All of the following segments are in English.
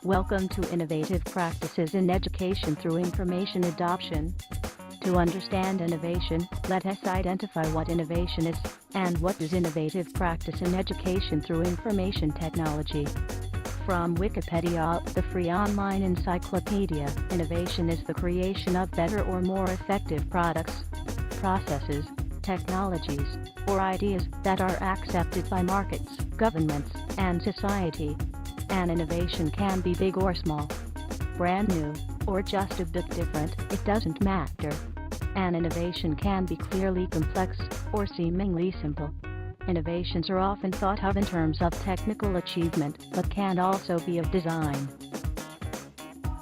Welcome to Innovative Practices in Education through Information Adoption. To understand innovation, let us identify what innovation is, and what is innovative practice in education through information technology. From Wikipedia, the free online encyclopedia, innovation is the creation of better or more effective products, processes, technologies, or ideas that are accepted by markets, governments, and society. An innovation can be big or small, brand new, or just a bit different, it doesn't matter. An innovation can be clearly complex, or seemingly simple. Innovations are often thought of in terms of technical achievement, but can also be of design.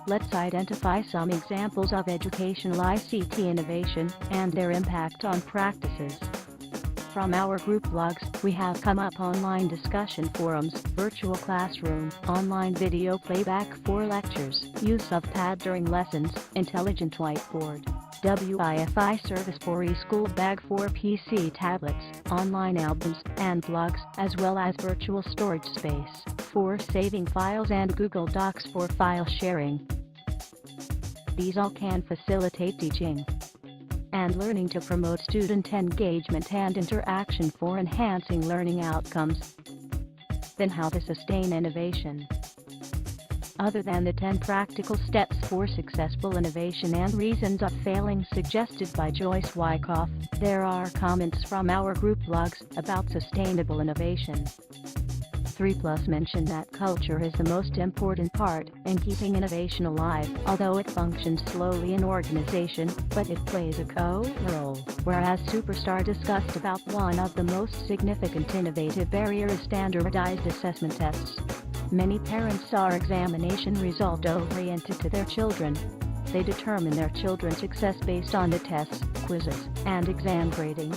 Let's identify some examples of educational ICT innovation and their impact on practices. From our group blogs, we have come up online discussion forums, virtual classroom, online video playback for lectures, use of pad during lessons, intelligent whiteboard, Wi-Fi service for e-school bag for PC tablets, online albums and blogs, as well as virtual storage space for saving files and Google Docs for file sharing. These all can facilitate teaching and learning to promote student engagement and interaction for enhancing learning outcomes. Then how to sustain innovation? Other than the 10 practical steps for successful innovation and reasons of failing suggested by Joyce Wyckoff, there are comments from our group blogs about sustainable innovation. 3+ mention that culture is the most important part in keeping innovation alive, although it functions slowly in organization, but it plays a role. Whereas Superstar discussed about one of the most significant innovative barriers is standardized assessment tests. Many parents are examination result oriented to their children. They determine their children's success based on the tests, quizzes, and exam grading.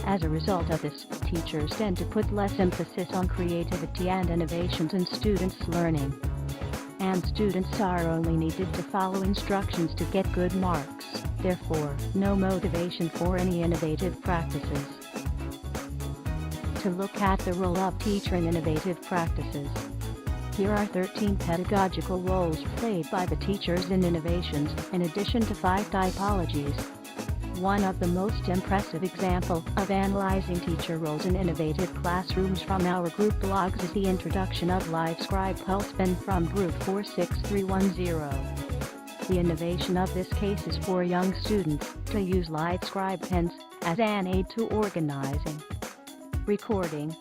As a result of this, teachers tend to put less emphasis on creativity and innovations in students' learning. And students are only needed to follow instructions to get good marks, therefore, no motivation for any innovative practices. To look at the role of teacher in innovative practices. Here are 13 pedagogical roles played by the teachers in innovations, in addition to 5 typologies. One of the most impressive examples of analyzing teacher roles in innovative classrooms from our group blogs is the introduction of LiveScribe Pulse Pen from group 46310. The innovation of this case is for young students to use LiveScribe pens as an aid to organizing, recording,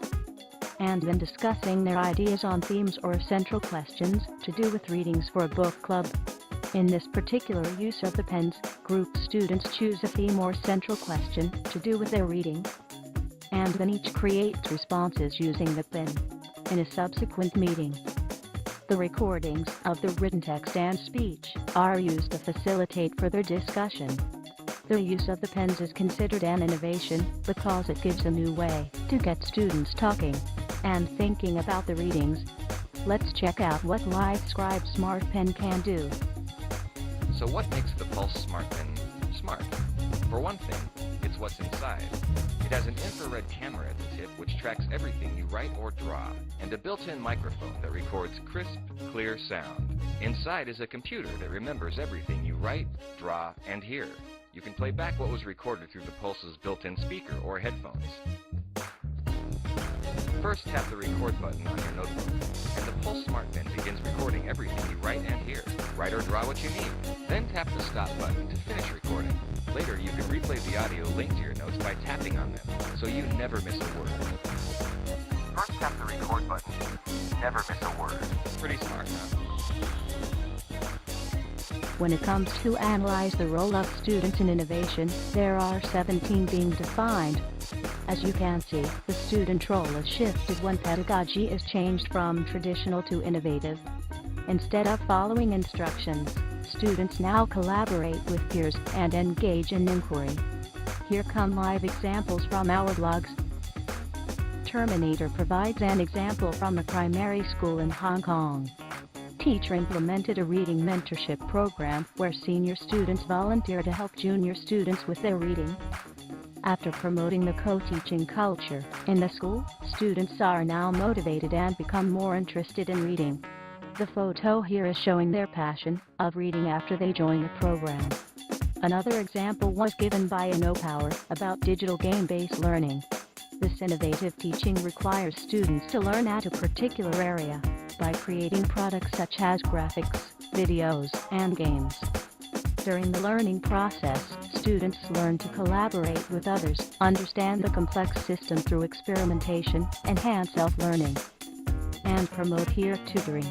and then discussing their ideas on themes or central questions to do with readings for a book club. In this particular use of the pens, group students choose a theme or central question to do with their reading, and then each creates responses using the pen. In a subsequent meeting, the recordings of the written text and speech are used to facilitate further discussion. The use of the pens is considered an innovation because it gives a new way to get students talking and thinking about the readings. Let's check out what LiveScribe Smart Pen can do. So what makes the Pulse Smart Pen smart? For one thing, it's what's inside. It has an infrared camera at the tip which tracks everything you write or draw, and a built-in microphone that records crisp, clear sound. Inside is a computer that remembers everything you write, draw, and hear. You can play back what was recorded through the Pulse's built-in speaker or headphones. First, tap the record button on your notebook, and the Pulse Smart Pen begins recording everything you write and hear. Write or draw what you need. Then tap the stop button to finish recording. Later, you can replay the audio linked to your notes by tapping on them, so you never miss a word. First, tap the record button. Never miss a word. Pretty smart, huh? When it comes to analyze the role of students in innovation, there are 17 being defined. As you can see, the student role is shifted when pedagogy is changed from traditional to innovative. Instead of following instructions, students now collaborate with peers and engage in inquiry. Here come live examples from our blogs. Terminator provides an example from a primary school in Hong Kong. Teacher implemented a reading mentorship program where senior students volunteer to help junior students with their reading. After promoting the co-teaching culture in the school, students are now motivated and become more interested in reading. The photo here is showing their passion of reading after they join the program. Another example was given by InnoPower about digital game-based learning. This innovative teaching requires students to learn at a particular area by creating products such as graphics, videos, and games. During the learning process, students learn to collaborate with others, understand the complex system through experimentation, enhance self-learning, and promote peer tutoring.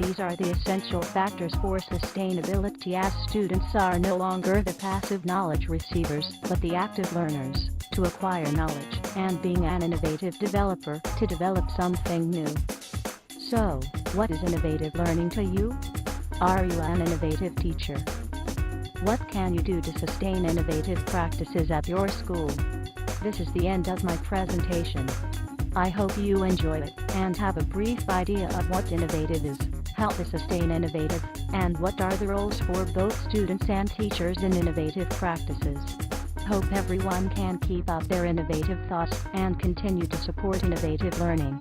These are the essential factors for sustainability, as students are no longer the passive knowledge receivers, but the active learners, to acquire knowledge, and being an innovative developer, to develop something new. So, what is innovative learning to you? Are you an innovative teacher? What can you do to sustain innovative practices at your school? This is the end of my presentation. I hope you enjoy it and have a brief idea of what innovative is, how to sustain innovative, and what are the roles for both students and teachers in innovative practices. Hope everyone can keep up their innovative thoughts and continue to support innovative learning.